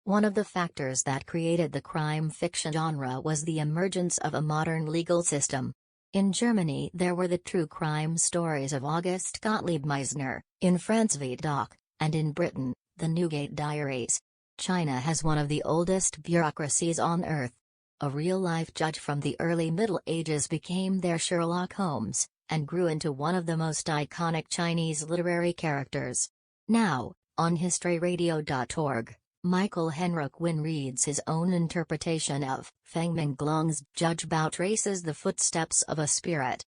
One of the factors that created the crime fiction genre was the emergence of a modern legal system. In Germany there were the true crime stories of August Gottlieb Meißner, in France Vidocq, and in Britain, the Newgate Diaries. China has one of the oldest bureaucracies on earth. A real-life judge from the early Middle Ages became their Sherlock Holmes, and grew into one of the most iconic Chinese literary characters. Now, on historyradio.org, Michael Henrik Wynn reads his own interpretation of Feng Menglong's Judge Bao traces the footsteps of a spirit.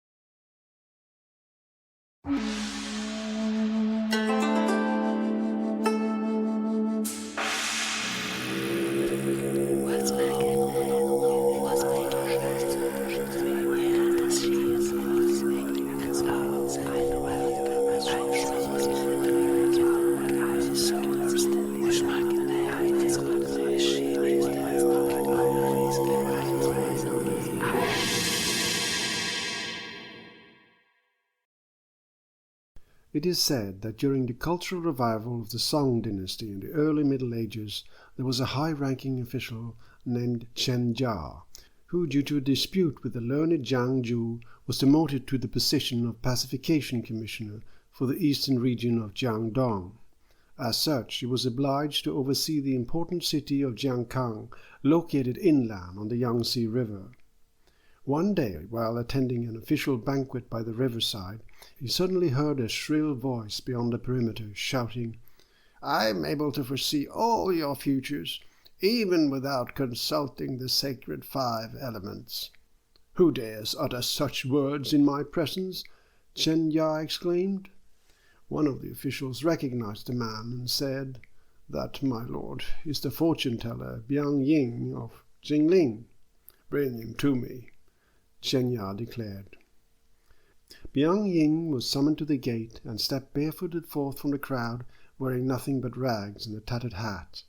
It is said that during the cultural revival of the Song dynasty in the early Middle Ages, there was a high-ranking official named Chen Jia, who, due to a dispute with the learned Zhang Zhu, was demoted to the position of Pacification Commissioner for the eastern region of Jiangdong. As such, he was obliged to oversee the important city of Jiangkang, located inland on the Yangtze River. One day, while attending an official banquet by the riverside, he suddenly heard a shrill voice beyond the perimeter shouting, "I am able to foresee all your futures, even without consulting the sacred 5 elements." "Who dares utter such words in my presence?" Chen Ya exclaimed. One of the officials recognized the man and said, "That, my lord, is the fortune-teller Biang Ying of Jingling." "Bring him to me," Chen Ya declared. Biang Ying was summoned to the gate and stepped barefooted forth from the crowd, wearing nothing but rags and a tattered hat.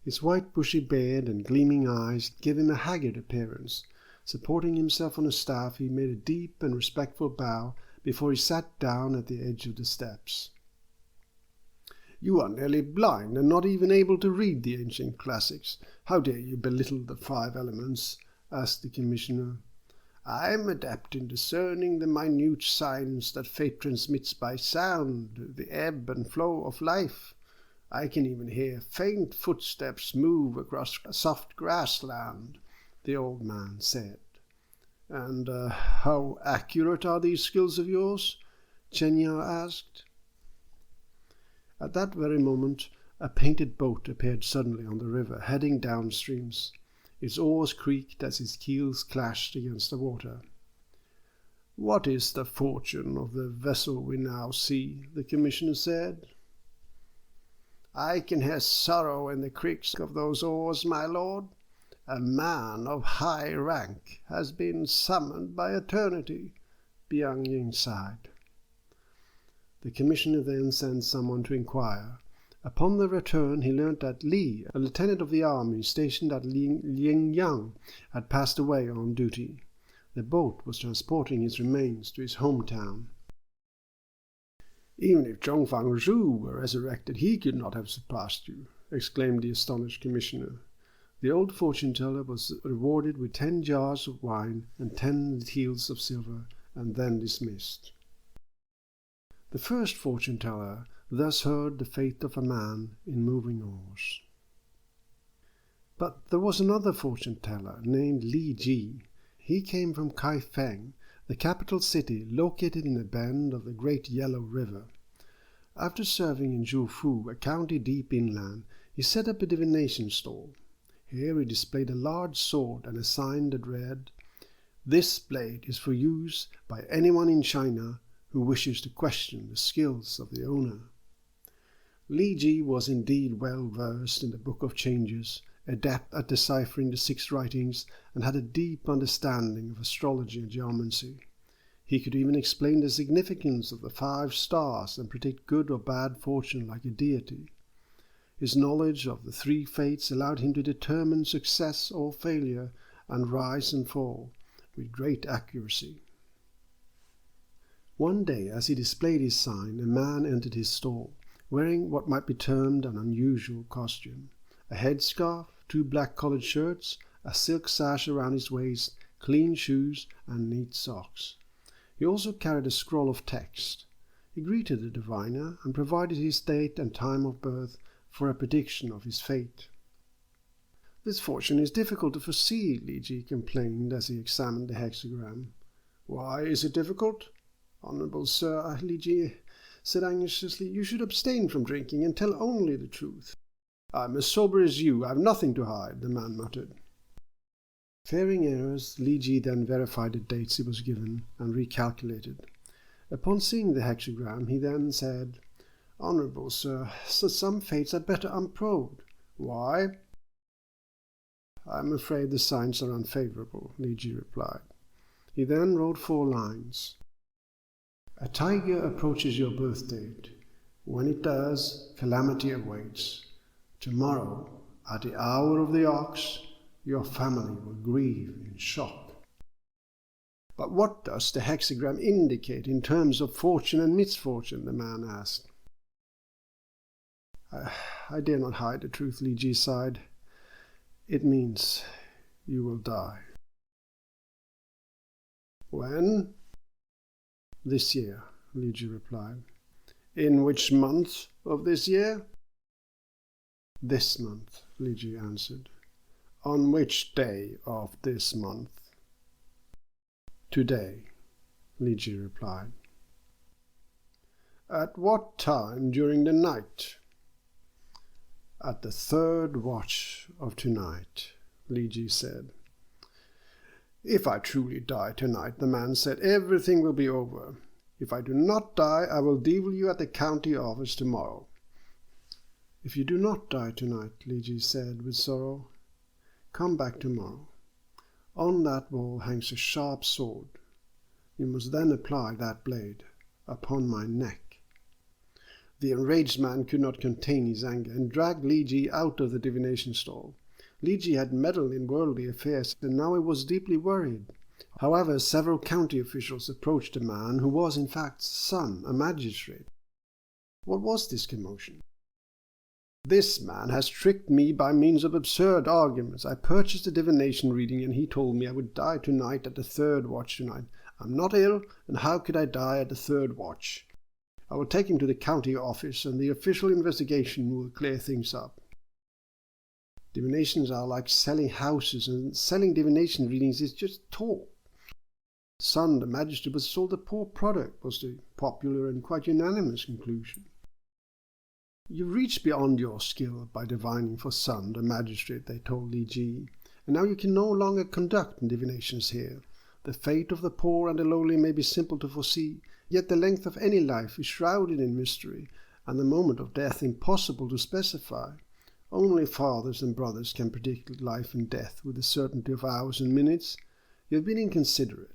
His white bushy beard and gleaming eyes gave him a haggard appearance. Supporting himself on a staff, he made a deep and respectful bow before he sat down at the edge of the steps. "You are nearly blind and not even able to read the ancient classics. How dare you belittle the 5 elements?" asked the commissioner. "I am adept in discerning the minute signs that fate transmits by sound, the ebb and flow of life. I can even hear faint footsteps move across soft grassland," the old man said. "And how accurate are these skills of yours?" Chen Ya asked. At that very moment, a painted boat appeared suddenly on the river, heading downstreams. Its oars creaked as its keels clashed against the water. "What is the fortune of the vessel we now see?" the commissioner said. "I can hear sorrow in the creaks of those oars, my lord. A man of high rank has been summoned by eternity," Biang Ying sighed. The commissioner then sent someone to inquire. Upon their return, he learnt that Li, a lieutenant of the army stationed at Lingyang, had passed away on duty. The boat was transporting his remains to his hometown. "Even if Zhongfang Zhu were resurrected, he could not have surpassed you," exclaimed the astonished commissioner. The old fortune-teller was rewarded with 10 jars of wine and 10 taels of silver, and then dismissed. The first fortune-teller thus heard the fate of a man in moving oars. But there was another fortune-teller named Li Ji. He came from Kaifeng, the capital city located in a bend of the Great Yellow River. After serving in Zhufu, a county deep inland, he set up a divination stall. Here he displayed a large sword and a sign that read, "This blade is for use by anyone in China who wishes to question the skills of the owner." Li Ji was indeed well versed in the Book of Changes, adept at deciphering the 6 writings, and had a deep understanding of astrology and geomancy. He could even explain the significance of the 5 stars and predict good or bad fortune like a deity. His knowledge of the 3 fates allowed him to determine success or failure and rise and fall with great accuracy. One day, as he displayed his sign, a man entered his stall, wearing what might be termed an unusual costume. a headscarf, 2 black collared shirts, a silk sash around his waist, clean shoes, and neat socks. He also carried a scroll of text. He greeted the diviner and provided his date and time of birth for a prediction of his fate. "This fortune is difficult to foresee," Li Ji complained as he examined the hexagram. "Why is it difficult?" "Honourable Sir," Li Ji said anxiously, "you should abstain from drinking and tell only the truth." "I am as sober as you. I have nothing to hide," the man muttered. Fearing errors, Li Ji then verified the dates he was given and recalculated. Upon seeing the hexagram, he then said, "Honourable Sir, some fates are better unprobed." "Why?" "I am afraid the signs are unfavourable," Li Ji replied. He then wrote 4 lines. "A tiger approaches your birth date. When it does, calamity awaits. Tomorrow, at the hour of the ox, your family will grieve in shock." "But what does the hexagram indicate in terms of fortune and misfortune?" the man asked. I dare not hide the truth," Li Ji sighed. "It means you will die." "When?" "This year," Li Ji replied. "In which month of this year?" "This month," Li Ji answered. "On which day of this month?" "Today," Li Ji replied. "At what time during the night?" "At the 3rd watch of tonight," Li Ji said. "If I truly die tonight," the man said, "everything will be over. If I do not die, I will deal with you at the county office tomorrow." "If you do not die tonight," Li Ji said with sorrow, "come back tomorrow. On that wall hangs a sharp sword. You must then apply that blade upon my neck." The enraged man could not contain his anger and dragged Li Ji out of the divination stall. Li Ji had meddled in worldly affairs and now he was deeply worried. However, several county officials approached the man, who was in fact son, a magistrate. What was this commotion? "This man has tricked me by means of absurd arguments. I purchased a divination reading and he told me I would die tonight at the 3rd watch tonight. I'm not ill, and how could I die at the 3rd watch? I will take him to the county office and the official investigation will clear things up." Divinations are like selling houses, and selling divination readings is just talk. Son, the magistrate, was sold a poor product, was the popular and quite unanimous conclusion. "You've reached beyond your skill by divining for Son, the magistrate," they told Li Ji, "and now you can no longer conduct divinations here. The fate of the poor and the lowly may be simple to foresee, yet the length of any life is shrouded in mystery, and the moment of death impossible to specify. Only fathers and brothers can predict life and death with the certainty of hours and minutes. You have been inconsiderate.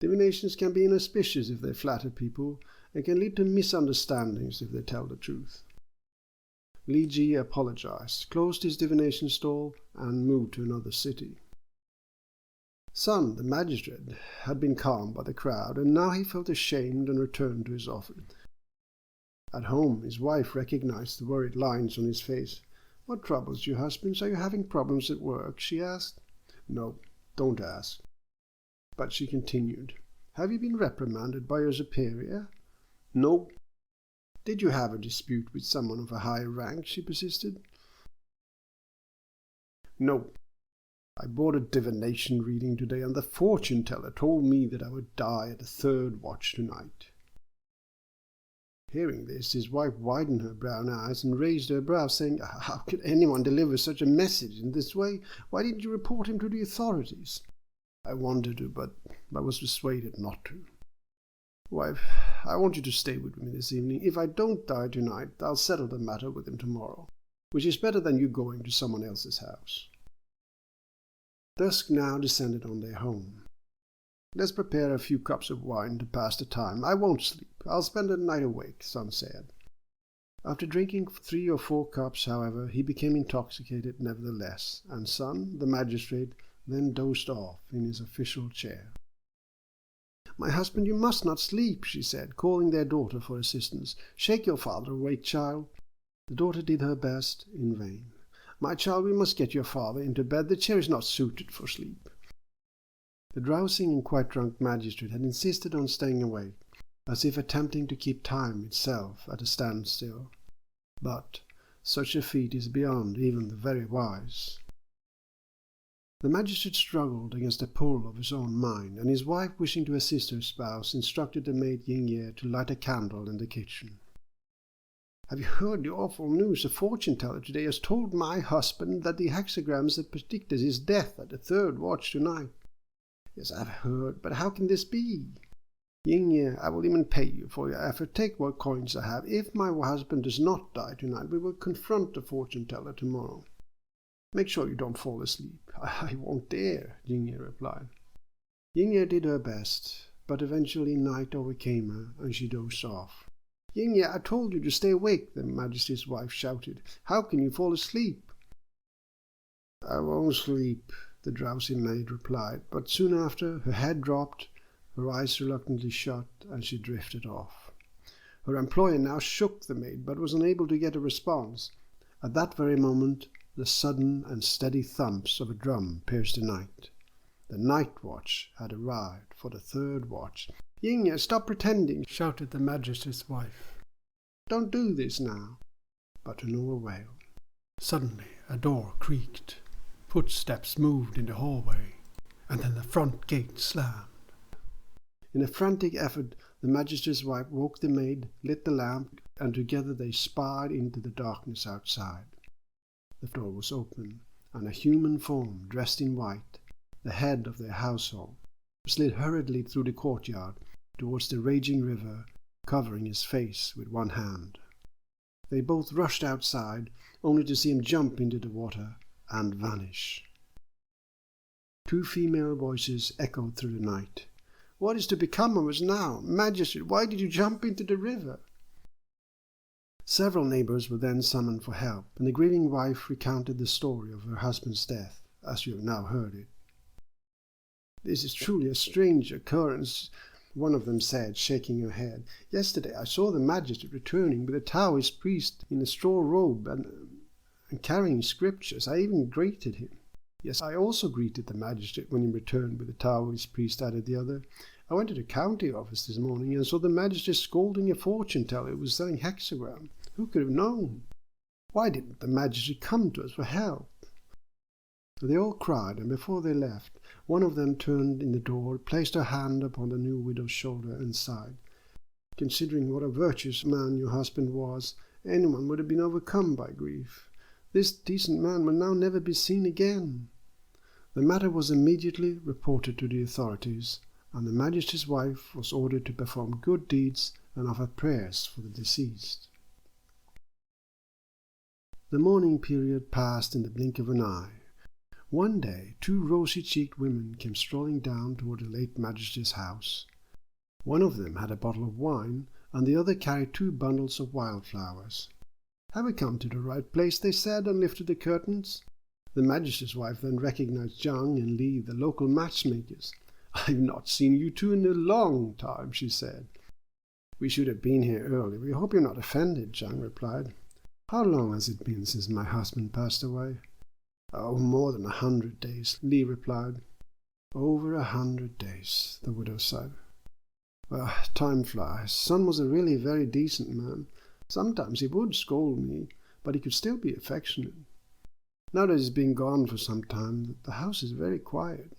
Divinations can be inauspicious if they flatter people, and can lead to misunderstandings if they tell the truth." Li Ji apologized, closed his divination stall, and moved to another city. Son, the magistrate, had been calmed by the crowd, and now he felt ashamed and returned to his office. At home, his wife recognized the worried lines on his face. "What troubles you, husband? Are you having problems at work?" she asked. "No, don't ask." But she continued, "Have you been reprimanded by your superior?" "No." "Did you have a dispute with someone of a higher rank?" she persisted. "No. I bought a divination reading today, and the fortune-teller told me that I would die at the 3rd watch tonight." Hearing this, his wife widened her brown eyes and raised her brows, saying, "How could anyone deliver such a message in this way? Why didn't you report him to the authorities?" "I wanted to, but I was persuaded not to." "Wife, I want you to stay with me this evening. If I don't die tonight, I'll settle the matter with him tomorrow, which is better than you going to someone else's house." Dusk now descended on their home. "Let's prepare a few cups of wine to pass the time. I won't sleep. I'll spend the night awake," Son said. After drinking 3 or 4 cups, however, he became intoxicated nevertheless, and Son, the magistrate, then dozed off in his official chair. "My husband, you must not sleep," she said, calling their daughter for assistance. "Shake your father awake, child." The daughter did her best, in vain. My child, we must get your father into bed. The chair is not suited for sleep. The drowsing and quite drunk magistrate had insisted on staying awake, as if attempting to keep time itself at a standstill. But such a feat is beyond even the very wise. The magistrate struggled against the pull of his own mind, and his wife, wishing to assist her spouse, instructed the maid Ying to light a candle in the kitchen. "Have you heard the awful news? A fortune-teller today has told my husband that the hexagrams have predicted his death at the 3rd watch tonight." "Yes, I've heard, but how can this be?" "Ying, I will even pay you for your effort. Take what coins I have. If my husband does not die tonight, we will confront the fortune-teller tomorrow. Make sure you don't fall asleep." "I won't dare," Ying replied. Ying did her best, but eventually night overcame her, and she dozed off. "Ying, I told you to stay awake," the magistrate's wife shouted. "How can you fall asleep?" "I won't sleep," the drowsy maid replied, but soon after her head dropped, her eyes reluctantly shut, and she drifted off. Her employer now shook the maid, but was unable to get a response. At that very moment, the sudden and steady thumps of a drum pierced the night. The night watch had arrived for the 3rd watch. "Ying, stop pretending," shouted the magistrate's wife. "Don't do this now." But to no avail. Suddenly a door creaked. Footsteps moved in the hallway, and then the front gate slammed. In a frantic effort, the magistrate's wife woke the maid, lit the lamp, and together they spied into the darkness outside. The door was open, and a human form, dressed in white, the head of their household, slid hurriedly through the courtyard towards the raging river, covering his face with one hand. They both rushed outside, only to see him jump into the water and vanish. 2 female voices echoed through the night. "What is to become of us now? Magistrate, why did you jump into the river?" Several neighbours were then summoned for help, and the grieving wife recounted the story of her husband's death, as you have now heard it. "This is truly a strange occurrence," one of them said, shaking her head. "Yesterday I saw the magistrate returning with a Taoist priest in a straw robe and carrying scriptures. I even greeted him." "Yes, I also greeted the magistrate when he returned with the Taoist priest," added the other. "I went to the county office this morning and saw the magistrate scolding a fortune-teller who was selling hexagrams. Who could have known? Why didn't the magistrate come to us for help?" They all cried, and before they left, one of them turned in the door, placed her hand upon the new widow's shoulder, and sighed. "Considering what a virtuous man your husband was, anyone would have been overcome by grief. This decent man will now never be seen again." The matter was immediately reported to the authorities, and the magistrate's wife was ordered to perform good deeds and offer prayers for the deceased. The mourning period passed in the blink of an eye. One day 2 rosy-cheeked women came strolling down toward the late magistrate's house. One of them had a bottle of wine, and the other carried 2 bundles of wildflowers. "Have we come to the right place?" they said, and lifted the curtains. The magistrate's wife then recognized Zhang and Li, the local matchmakers. "I've not seen you 2 in a long time," she said. "We should have been here early. We hope you're not offended," Zhang replied. "How long has it been since my husband passed away?" "Oh, more than 100 days," Li replied. "Over 100 days, the widow sighed. "Well, time flies. Son was a really very decent man. Sometimes he would scold me, but he could still be affectionate. Now that he's been gone for some time, the house is very quiet."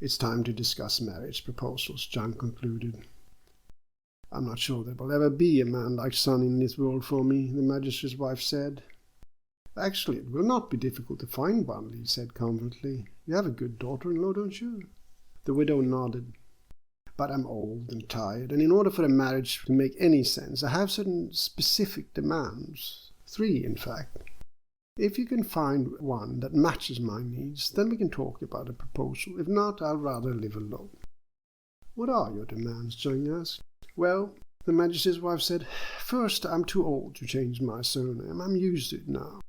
"It's time to discuss marriage proposals," Zhang concluded. "I'm not sure there will ever be a man like Son in this world for me," the magistrate's wife said. "Actually, it will not be difficult to find one," Li said confidently. "You have a good daughter-in-law, don't you?" The widow nodded. "But I'm old and tired, and in order for a marriage to make any sense, I have certain specific demands. 3, in fact. If you can find one that matches my needs, then we can talk about a proposal. If not, I'll rather live alone." "What are your demands?" Zhang asked. "Well," the magistrate's wife said, "first, I'm too old to change my surname. I'm used to it now.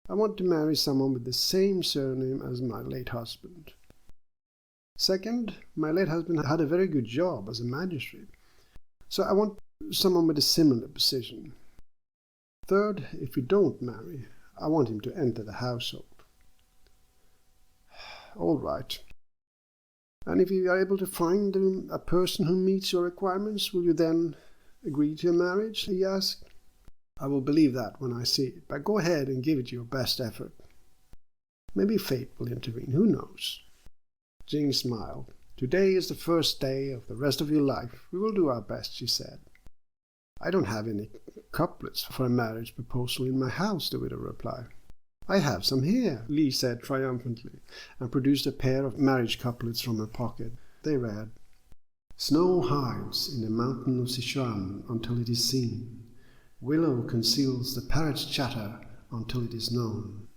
I want to marry someone with the same surname as my late husband. Second, my late husband had a very good job as a magistrate, so I want someone with a similar position. Third, if we don't marry, I want him to enter the household. All right. And if you are able to find a person who meets your requirements, will you then agree to your marriage? He asked. I will believe that when I see it, but go ahead and give it your best effort. Maybe fate will intervene, who knows? Jing smiled. Today is the first day of the rest of your life. We will do our best, she said. I don't have any couplets for a marriage proposal in my house, the widow replied. I have some here, Li said triumphantly, and produced a pair of marriage couplets from her pocket. They read, Snow hides in the mountain of Sichuan until it is seen. Willow conceals the parrot's chatter until it is known.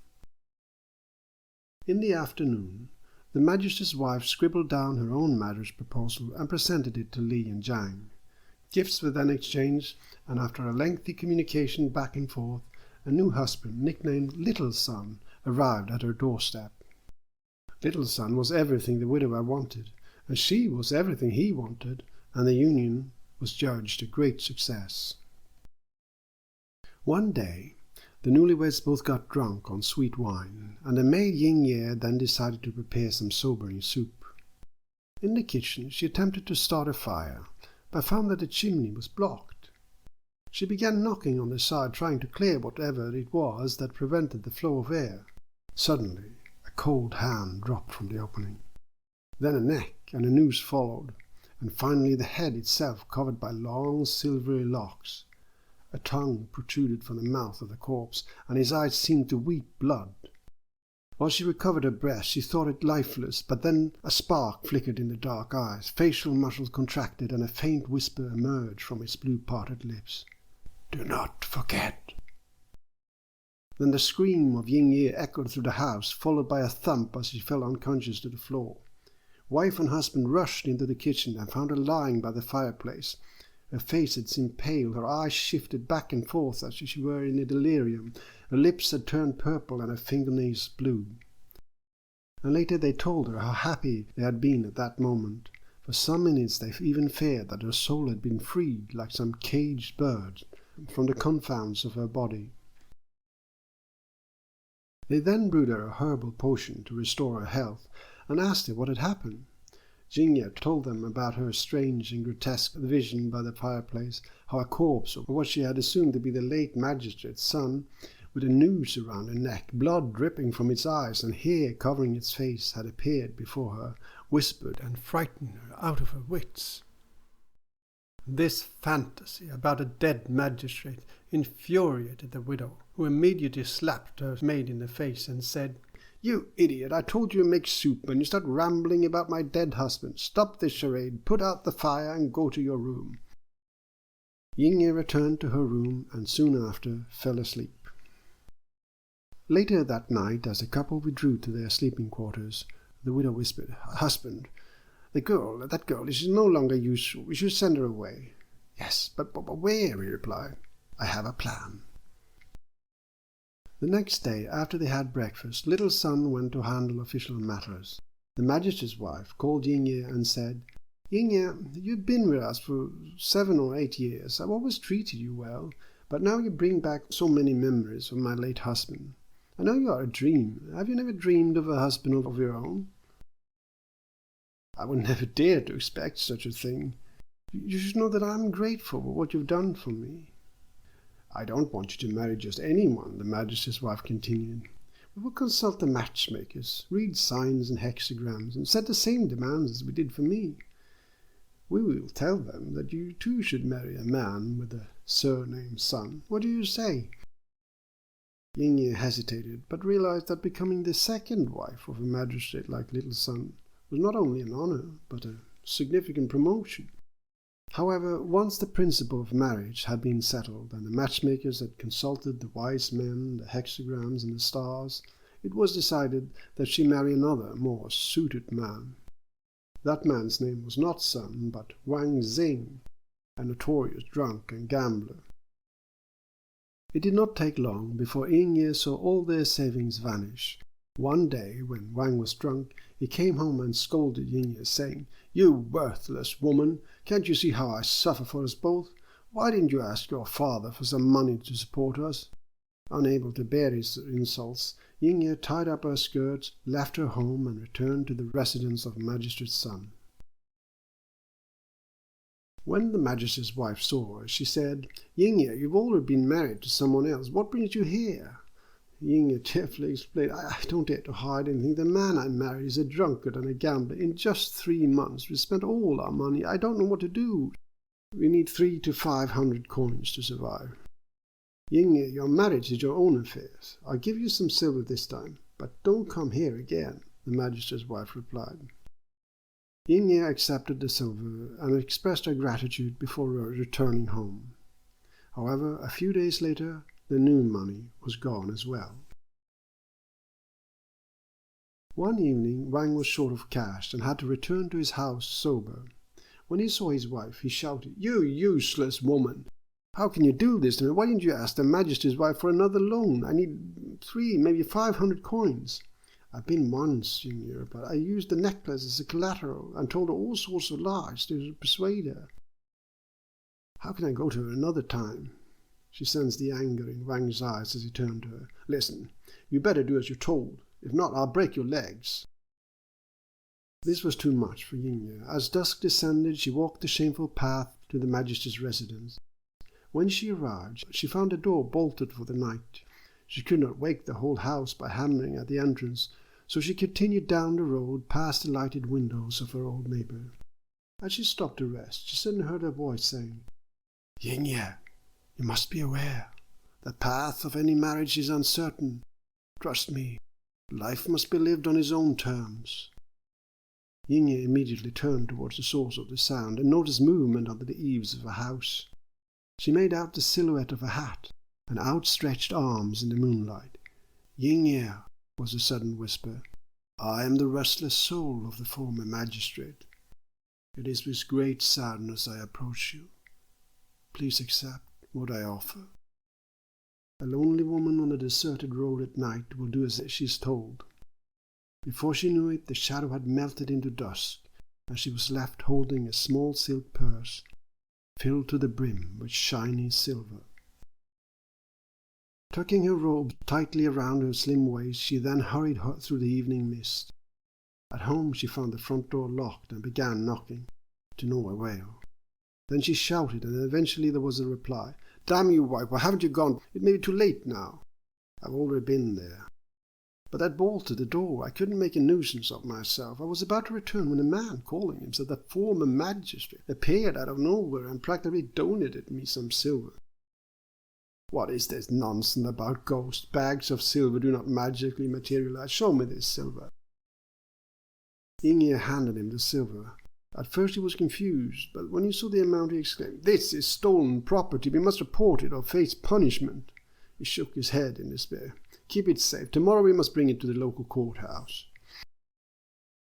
In the afternoon, the magistrate's wife scribbled down her own marriage proposal and presented it to Li and Zhang. Gifts were then exchanged, and after a lengthy communication back and forth, a new husband, nicknamed Little Son, arrived at her doorstep. Little Son was everything the widower wanted, and she was everything he wanted, and the union was judged a great success. One day, the newlyweds both got drunk on sweet wine, and the maid Ying Ye then decided to prepare some sobering soup. In the kitchen, she attempted to start a fire, but found that the chimney was blocked. She began knocking on the side, trying to clear whatever it was that prevented the flow of air. Suddenly, a cold hand dropped from the opening. Then a neck and a noose followed, and finally the head itself covered by long silvery locks. A tongue protruded from the mouth of the corpse, and his eyes seemed to weep blood. While she recovered her breath, she thought it lifeless, but then a spark flickered in the dark eyes, facial muscles contracted, and a faint whisper emerged from its blue-parted lips. Do not forget. Then the scream of Ying Ye echoed through the house, followed by a thump as she fell unconscious to the floor. Wife and husband rushed into the kitchen and found her lying by the fireplace. Her face had seemed pale, her eyes shifted back and forth as if she were in a delirium, her lips had turned purple and her fingernails blue. And later they told her how happy they had been at that moment. For some minutes they even feared that her soul had been freed, like some caged bird, from the confounds of her body. They then brewed her a herbal potion to restore her health, and asked her what had happened. Jingye told them about her strange and grotesque vision by the fireplace, how a corpse, or what she had assumed to be the late magistrate's son, with a noose around her neck, blood dripping from its eyes, and hair covering its face, had appeared before her, whispered and frightened her out of her wits. This fantasy about a dead magistrate infuriated the widow, who immediately slapped her maid in the face and said, You idiot, I told you to make soup, and you start rambling about my dead husband. Stop this charade, put out the fire, and go to your room. Yingye returned to her room, and soon after fell asleep. Later that night, as the couple withdrew to their sleeping quarters, the widow whispered, Husband, that girl is no longer useful. We should send her away. Yes, but where? He replied. I have a plan. The next day, after they had breakfast, Little Son went to handle official matters. The magistrate's wife called Yingye and said, Yingye, you've been with us for 7 or 8 years. I've always treated you well, but now you bring back so many memories of my late husband. I know you are a dream. Have you never dreamed of a husband of your own? I would never dare to expect such a thing. You should know that I am grateful for what you've done for me. I don't want you to marry just anyone, the magistrate's wife continued. We will consult the matchmakers, read signs and hexagrams, and set the same demands as we did for me. We will tell them that you too should marry a man with a surname Son. What do you say? Yingye hesitated, but realized that becoming the second wife of a magistrate like Little Son was not only an honor, but a significant promotion. However, once the principle of marriage had been settled, and the matchmakers had consulted the wise men, the hexagrams, and the stars, it was decided that she marry another, more suited man. That man's name was not Son, but Wang Xing, a notorious drunk and gambler. It did not take long before Yingye saw all their savings vanish. One day, when Wang was drunk, he came home and scolded Yingye, saying, You worthless woman, can't you see how I suffer for us both? Why didn't you ask your father for some money to support us? Unable to bear his insults, Yingye tied up her skirts, left her home, and returned to the residence of the magistrate's son. When the magistrate's wife saw her, she said, "Yingye, you've already been married to someone else. What brings you here?" Yingye tearfully explained, I don't dare to hide anything. The man I married is a drunkard and a gambler. In just 3 months we spent all our money. I don't know what to do. We need 300 to 500 coins to survive. Yingye, your marriage is your own affair. I'll give you some silver this time, but don't come here again, the magistrate's wife replied. Yingye accepted the silver and expressed her gratitude before returning home. However, a few days later, the new money was gone as well. One evening, Wang was short of cash and had to return to his house sober. When he saw his wife, he shouted, "You useless woman! How can you do this to me? Why didn't you ask the magistrate's wife for another loan? I need 300, maybe 500 coins. I've been once, Yingye, but I used the necklace as a collateral and told her all sorts of lies to persuade her. How can I go to her another time?" She sensed the anger in Wang's eyes as he turned to her. "Listen, you better do as you're told. If not, I'll break your legs." This was too much for Yingye. As dusk descended, she walked the shameful path to the magistrate's residence. When she arrived, she found the door bolted for the night. She could not wake the whole house by hammering at the entrance, so she continued down the road past the lighted windows of her old neighbour. As she stopped to rest, she suddenly heard a voice saying, "Yingye, you must be aware. The path of any marriage is uncertain. Trust me, life must be lived on its own terms." Yingye immediately turned towards the source of the sound and noticed movement under the eaves of a house. She made out the silhouette of a hat and outstretched arms in the moonlight. "Yingye," was the sudden whisper, "I am the restless soul of the former magistrate. It is with great sadness I approach you. Please accept what I offer." A lonely woman on a deserted road at night will do as she is told. Before she knew it, the shadow had melted into dusk, and she was left holding a small silk purse, filled to the brim with shiny silver. Tucking her robe tightly around her slim waist, she then hurried through the evening mist. At home she found the front door locked and began knocking, to no avail. Then she shouted, and eventually there was a reply. "Damn you, wife, why haven't you gone? It may be too late now." "I've already been there. But that bolted the door. I couldn't make a nuisance of myself. I was about to return when a man, calling himself the former magistrate, appeared out of nowhere and practically donated me some silver." "What is this nonsense about ghosts? Bags of silver do not magically materialize. Show me this silver." Yingye handed him the silver. At first he was confused, but when he saw the amount he exclaimed, "This is stolen property. We must report it or face punishment." He shook his head in despair. "Keep it safe. Tomorrow we must bring it to the local courthouse."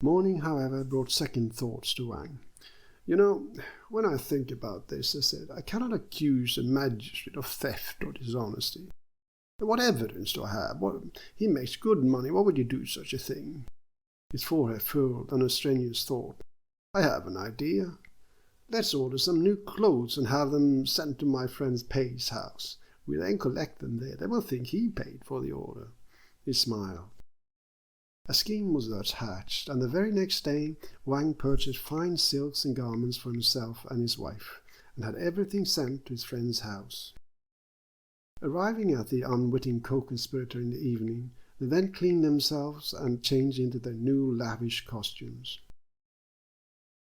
Morning, however, brought second thoughts to Wang. "You know, when I think about this," I said, "I cannot accuse a magistrate of theft or dishonesty. What evidence do I have? He makes good money. Why would you do such a thing?" His forehead furrowed on a strenuous thought. "I have an idea. Let's order some new clothes and have them sent to my friend Pei's house. We'll then collect them there. They will think he paid for the order." He smiled. A scheme was thus hatched, and the very next day Wang purchased fine silks and garments for himself and his wife, and had everything sent to his friend's house. Arriving at the unwitting co-conspirator in the evening, they then cleaned themselves and changed into their new lavish costumes.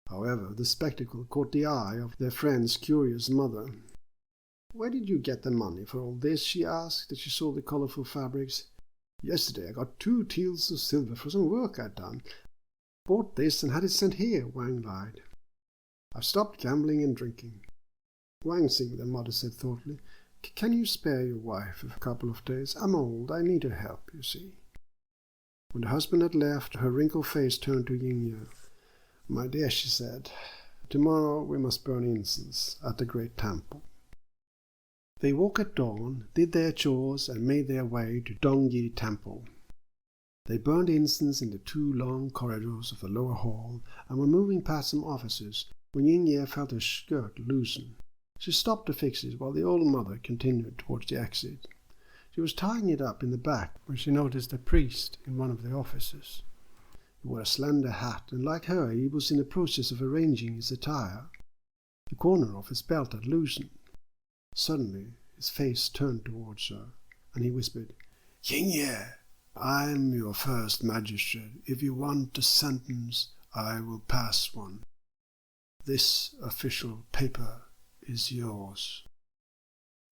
However, the spectacle caught the eye of their friend's curious mother. "Where did you get the money for all this?" she asked as she saw the colorful fabrics. "Yesterday I got 2 taels of silver for some work I'd done. Bought this and had it sent here," Wang lied. "I've stopped gambling and drinking." "Wang Xing," the mother said thoughtfully, "can you spare your wife a couple of days? I'm old. I need her help, you see." When the husband had left, her wrinkled face turned to Yingye. "My dear," she said, "tomorrow we must burn incense at the great temple." They woke at dawn, did their chores, and made their way to Dongyi Temple. They burned incense in the 2 long corridors of the lower hall, and were moving past some offices when Yingye felt her skirt loosen. She stopped to fix it while the old mother continued towards the exit. She was tying it up in the back when she noticed a priest in one of the offices. He wore a slender hat, and like her, he was in the process of arranging his attire. The corner of his belt had loosened. Suddenly, his face turned towards her, and he whispered, "Yingye, I am your first magistrate. If you want a sentence, I will pass one. This official paper is yours."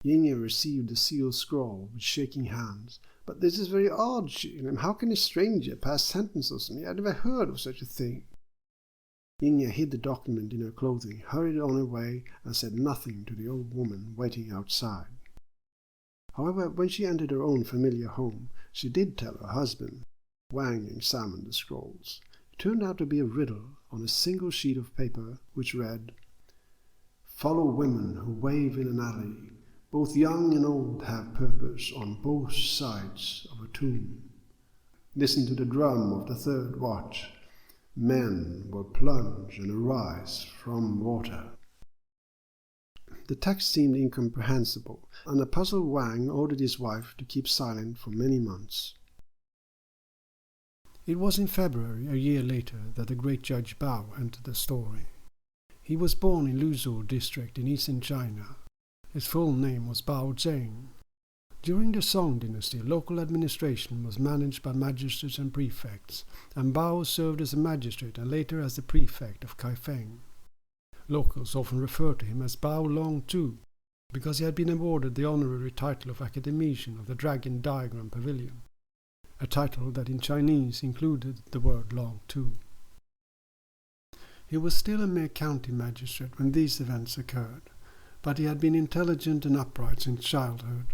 Yingye received the sealed scroll with shaking hands. "But this is very odd," she exclaimed. "How can a stranger pass sentences on me? I never heard of such a thing." Yingye hid the document in her clothing, hurried on her way, and said nothing to the old woman waiting outside. However, when she entered her own familiar home, she did tell her husband. Wang examined the scrolls. It turned out to be a riddle on a single sheet of paper, which read, "Follow women who wave in an alley. Both young and old have purpose on both sides of a tomb. Listen to the drum of the third watch. Men will plunge and arise from water." The text seemed incomprehensible, and the puzzled Wang ordered his wife to keep silent for many months. It was in February, a year later, that the great Judge Bao entered the story. He was born in Luzhou district in eastern China. His full name was Bao Zheng. During the Song dynasty, local administration was managed by magistrates and prefects, and Bao served as a magistrate and later as the prefect of Kaifeng. Locals often referred to him as Bao Long Tu, because he had been awarded the honorary title of Academician of the Dragon Diagram Pavilion, a title that in Chinese included the word Long Tu. He was still a mere county magistrate when these events occurred, but he had been intelligent and upright since childhood,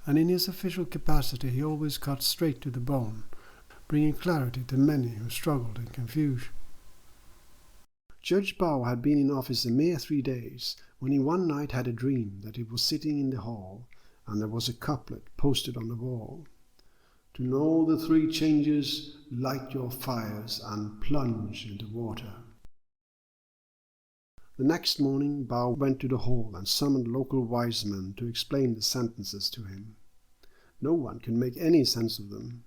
and in his official capacity he always cut straight to the bone, bringing clarity to many who struggled in confusion. Judge Bao had been in office a mere 3 days, when he one night had a dream that he was sitting in the hall, and there was a couplet posted on the wall. "To know the 3 changes, light your fires and plunge into water." The next morning Bao went to the hall and summoned local wise men to explain the sentences to him. No one could make any sense of them.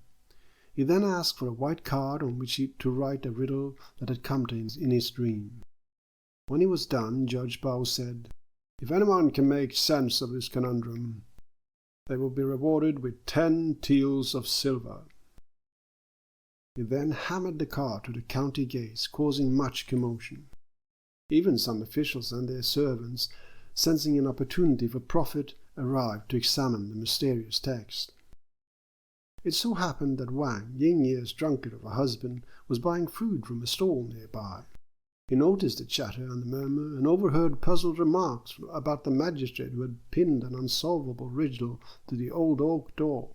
He then asked for a white card on which to write a riddle that had come to him in his dream. When he was done, Judge Bao said, "If anyone can make sense of this conundrum, they will be rewarded with 10 taels of silver." He then hammered the card to the county gates, causing much commotion. Even some officials and their servants, sensing an opportunity for profit, arrived to examine the mysterious text. It so happened that Wang, Yingye's drunkard of a husband, was buying food from a stall nearby. He noticed the chatter and the murmur, and overheard puzzled remarks about the magistrate who had pinned an unsolvable riddle to the old oak door.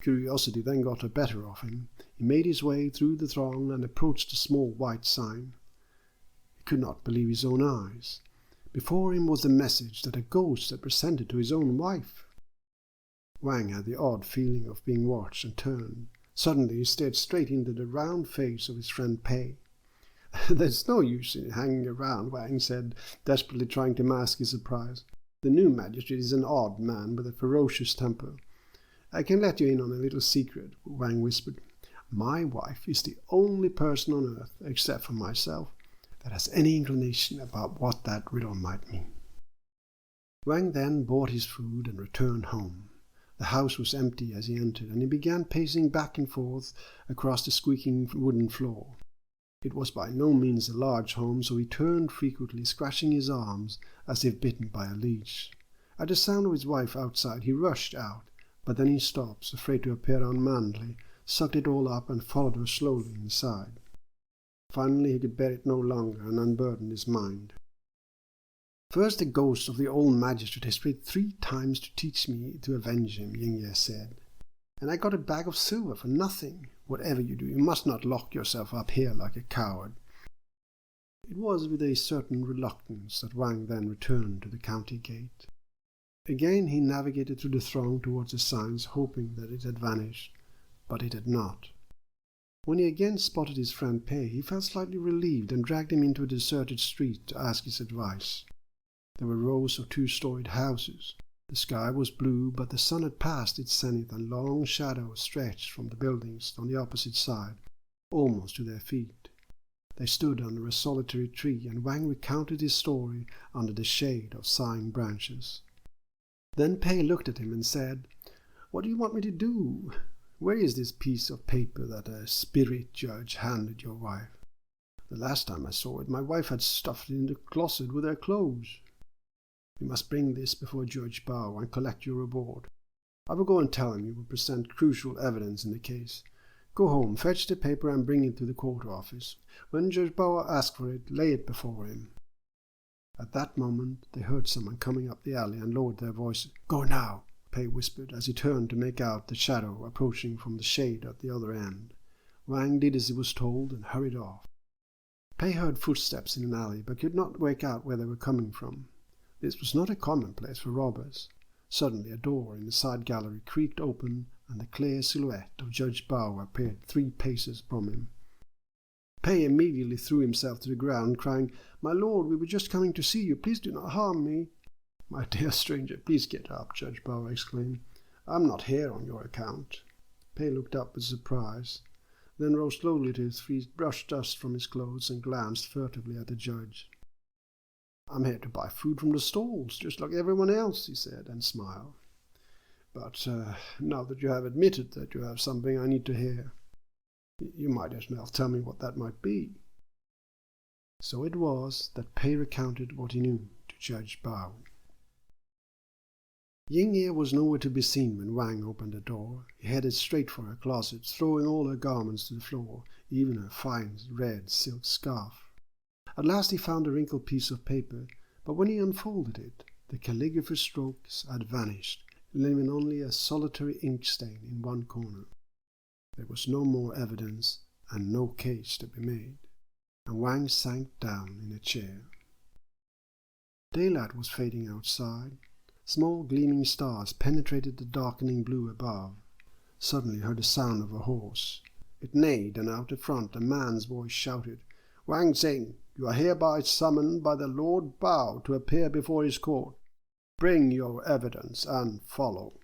Curiosity then got the better of him. He made his way through the throng and approached a small white sign. He could not believe his own eyes. Before him was the message that a ghost had presented to his own wife. Wang had the odd feeling of being watched and turned. Suddenly he stared straight into the round face of his friend Pei. "There's no use in hanging around," Wang said, desperately trying to mask his surprise. "The new magistrate is an odd man with a ferocious temper." "I can let you in on a little secret," Wang whispered. "My wife is the only person on earth, except for myself, that has any inclination about what that riddle might mean." Wang then bought his food and returned home. The house was empty as he entered, and he began pacing back and forth across the squeaking wooden floor. It was by no means a large home, so he turned frequently, scratching his arms as if bitten by a leech. At the sound of his wife outside, he rushed out, but then he stopped, afraid to appear unmanly, sucked it all up, and followed her slowly inside. Finally he could bear it no longer and unburdened his mind. "First the ghost of the old magistrate has prayed 3 times to teach me to avenge him," Yingye said. "And I got a bag of silver for nothing. Whatever you do, you must not lock yourself up here like a coward." It was with a certain reluctance that Wang then returned to the county gate. Again he navigated through the throng towards the signs, hoping that it had vanished, but it had not. When he again spotted his friend Pei, he felt slightly relieved and dragged him into a deserted street to ask his advice. There were rows of 2-storied houses. The sky was blue, but the sun had passed its zenith, and long shadows stretched from the buildings on the opposite side, almost to their feet. They stood under a solitary tree, and Wang recounted his story under the shade of sighing branches. Then Pei looked at him and said, "What do you want me to do? Where is this piece of paper that a spirit judge handed your wife? The last time I saw it, my wife had stuffed it in the closet with her clothes. You must bring this before Judge Bao and collect your reward. I will go and tell him you will present crucial evidence in the case. Go home, fetch the paper and bring it to the court office. When Judge Bao asks for it, lay it before him." At that moment they heard someone coming up the alley and lowered their voices. "Go now," Pei whispered as he turned to make out the shadow approaching from the shade at the other end. Wang did as he was told and hurried off. Pei heard footsteps in an alley, but could not make out where they were coming from. This was not a common place for robbers. Suddenly a door in the side gallery creaked open, and the clear silhouette of Judge Bao appeared 3 paces from him. Pei immediately threw himself to the ground, crying, "My lord, we were just coming to see you. Please do not harm me." "My dear stranger, please get up," Judge Bao exclaimed. "I am not here on your account." Pei looked up with surprise, then rose slowly to his feet, brushed dust from his clothes, and glanced furtively at the judge. "I'm here to buy food from the stalls, just like everyone else," he said, and smiled. "But now that you have admitted that you have something I need to hear, you might as well tell me what that might be." So it was that Pei recounted what he knew to Judge Bao. Ying Ye was nowhere to be seen when Wang opened the door. He headed straight for her closet, throwing all her garments to the floor, even her fine red silk scarf. At last he found a wrinkled piece of paper, but when he unfolded it, the calligrapher's strokes had vanished, leaving only a solitary ink stain in one corner. There was no more evidence and no case to be made, and Wang sank down in a chair. Daylight was fading outside. Small gleaming stars penetrated the darkening blue above. Suddenly heard the sound of a horse. It neighed, and out in front a man's voice shouted, "Wang Tsing, you are hereby summoned by the Lord Bao to appear before his court. Bring your evidence and follow."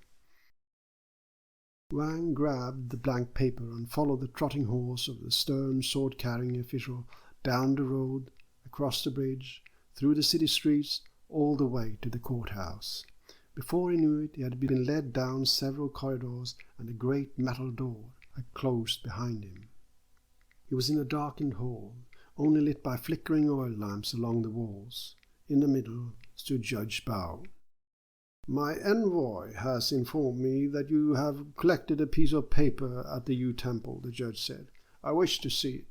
Wang grabbed the blank paper and followed the trotting horse of the stern, sword-carrying official down the road, across the bridge, through the city streets, all the way to the courthouse. Before he knew it, he had been led down several corridors, and a great metal door had closed behind him. He was in a darkened hall, only lit by flickering oil lamps along the walls. In the middle stood Judge Bao. "My envoy has informed me that you have collected a piece of paper at the Yu Temple," the judge said. "I wish to see it."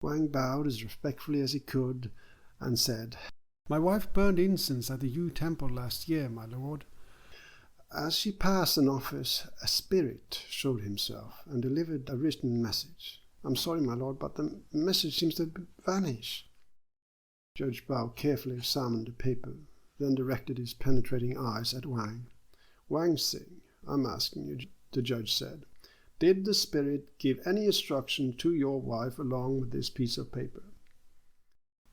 Wang bowed as respectfully as he could and said, "My wife burned incense at the Yu Temple last year, my lord." As she passed an office, a spirit showed himself and delivered a written message. "I'm sorry, my lord, but the message seems to have vanished." Judge Bao carefully examined the paper, then directed his penetrating eyes at Wang. "Wang Tsing, I'm asking you," the judge said, "did the spirit give any instruction to your wife along with this piece of paper?"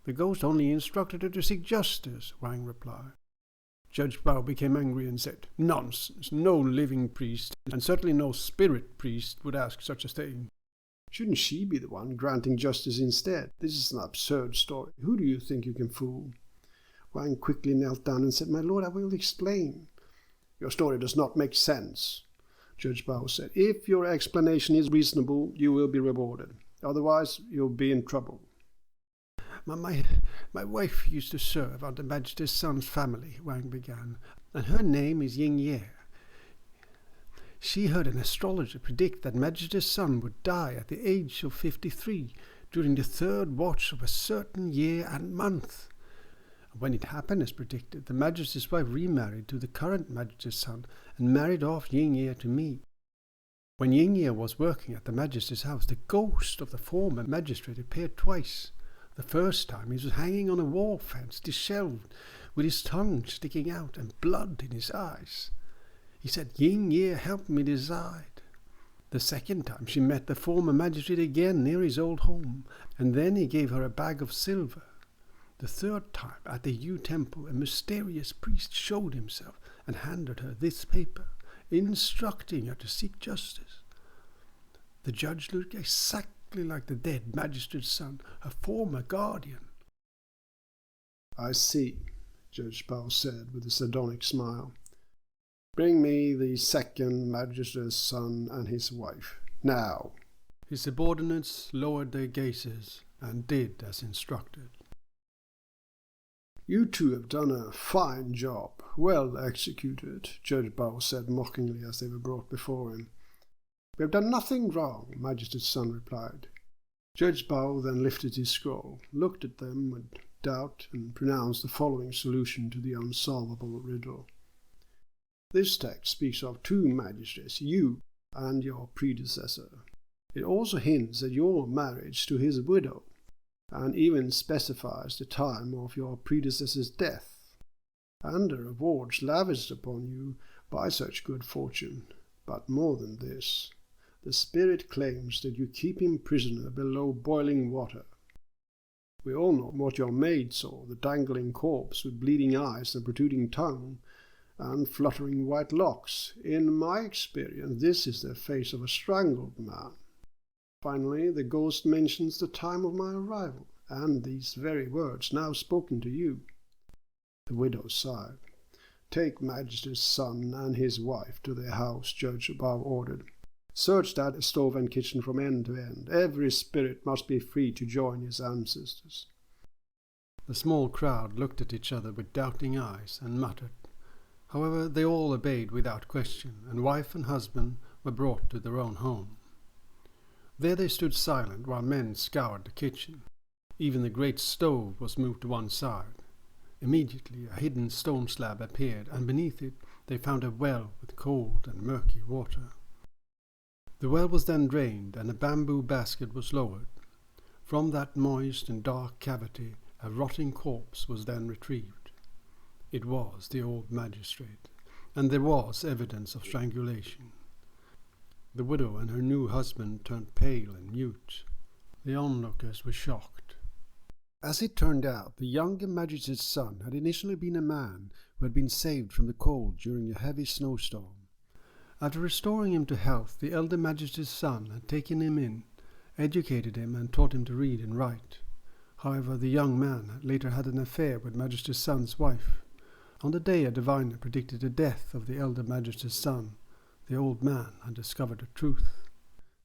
"The ghost only instructed her to seek justice," Wang replied. Judge Bao became angry and said, "Nonsense! No living priest, and certainly no spirit priest, would ask such a thing. Shouldn't she be the one granting justice instead? This is an absurd story. Who do you think you can fool?" Wang quickly knelt down and said, "My lord, I will explain." "Your story does not make sense," Judge Bao said. "If your explanation is reasonable, you will be rewarded. Otherwise, you'll be in trouble." My wife used to serve under Majesty's son's family," Wang began, "and her name is Ying Ye. She heard an astrologer predict that Majesty's son would die at the age of 53 during the 3rd watch of a certain year and month. When it happened as predicted, the Majesty's wife remarried to the current Majesty's son and married off Ying Ye to me. When Ying Ye was working at the Majesty's house, the ghost of the former magistrate appeared twice. The first time he was hanging on a wall fence, dishevelled, with his tongue sticking out and blood in his eyes. He said, 'Ying Ye helped me decide.' The second time she met the former magistrate again near his old home, and then he gave her a bag of silver. The third time, at the Yu temple, a mysterious priest showed himself and handed her this paper, instructing her to seek justice. The judge looked exactly like the dead magistrate's son, her former guardian. "I see," Judge Bao said with a sardonic smile. "Bring me the second magistrate's son and his wife, now." His subordinates lowered their gazes and did as instructed. "You two have done a fine job, well executed," Judge Bao said mockingly as they were brought before him. "We have done nothing wrong," Magistrate's son replied. Judge Bao then lifted his scroll, looked at them with doubt, and pronounced the following solution to the unsolvable riddle. "This text speaks of two magistrates, you and your predecessor. It also hints at your marriage to his widow, and even specifies the time of your predecessor's death, and the rewards lavished upon you by such good fortune. But more than this, the spirit claims that you keep him prisoner below boiling water. We all know what your maid saw, the dangling corpse with bleeding eyes and protruding tongue and fluttering white locks. In my experience, this is the face of a strangled man. Finally, the ghost mentions the time of my arrival, and these very words now spoken to you." The widow sighed. "Take Magistrate's son and his wife to their house," Judge Bao ordered. "Search that stove and kitchen from end to end. Every spirit must be free to join his ancestors." The small crowd looked at each other with doubting eyes and muttered. However, they all obeyed without question, and wife and husband were brought to their own home. There they stood silent while men scoured the kitchen. Even the great stove was moved to one side. Immediately a hidden stone slab appeared, and beneath it they found a well with cold and murky water. The well was then drained, and a bamboo basket was lowered. From that moist and dark cavity a rotting corpse was then retrieved. It was the old magistrate, and there was evidence of strangulation. The widow and her new husband turned pale and mute. The onlookers were shocked. As it turned out, the younger magistrate's son had initially been a man who had been saved from the cold during a heavy snowstorm. After restoring him to health, the elder magistrate's son had taken him in, educated him, and taught him to read and write. However, the young man had later had an affair with magistrate's son's wife. On the day a diviner predicted the death of the elder magistrate's son, the old man had discovered the truth.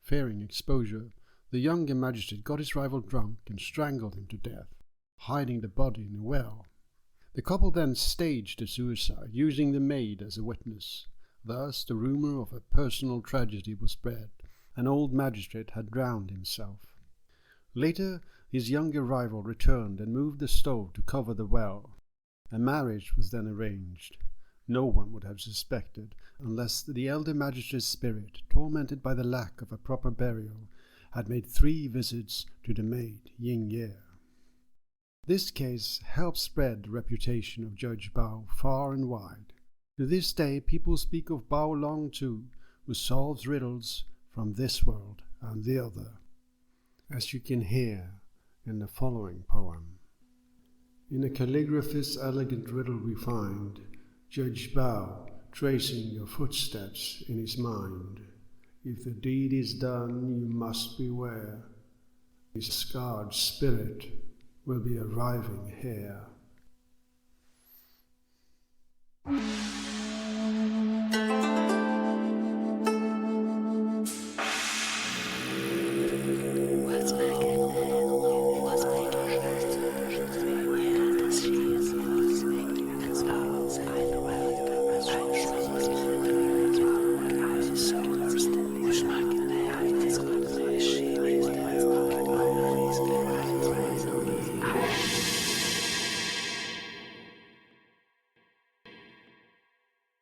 Fearing exposure, the younger magistrate got his rival drunk and strangled him to death, hiding the body in a well. The couple then staged the suicide, using the maid as a witness. Thus the rumor of a personal tragedy was spread. An old magistrate had drowned himself. Later, his younger rival returned and moved the stove to cover the well. A marriage was then arranged. No one would have suspected, unless the elder magistrate's spirit, tormented by the lack of a proper burial, had made 3 visits to the maid Ying Ye. This case helped spread the reputation of Judge Bao far and wide. To this day, people speak of Bao Long too, who solves riddles from this world and the other, as you can hear in the following poem. In a calligraphist's elegant riddle we find Judge Bao tracing your footsteps in his mind. If the deed is done, you must beware. His scarred spirit will be arriving here.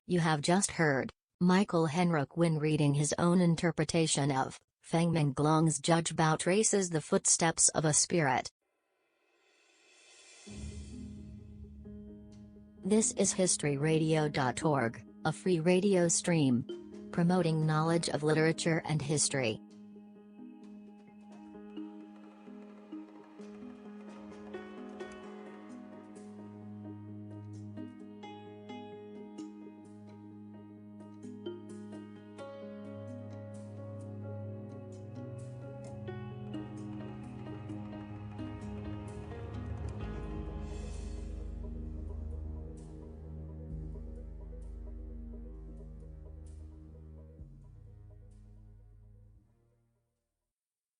You have just heard Michael Henrik Wynn reading his own interpretation of Feng Menglong's Judge Bao traces the footsteps of a spirit. This is historyradio.org, a free radio stream promoting knowledge of literature and history.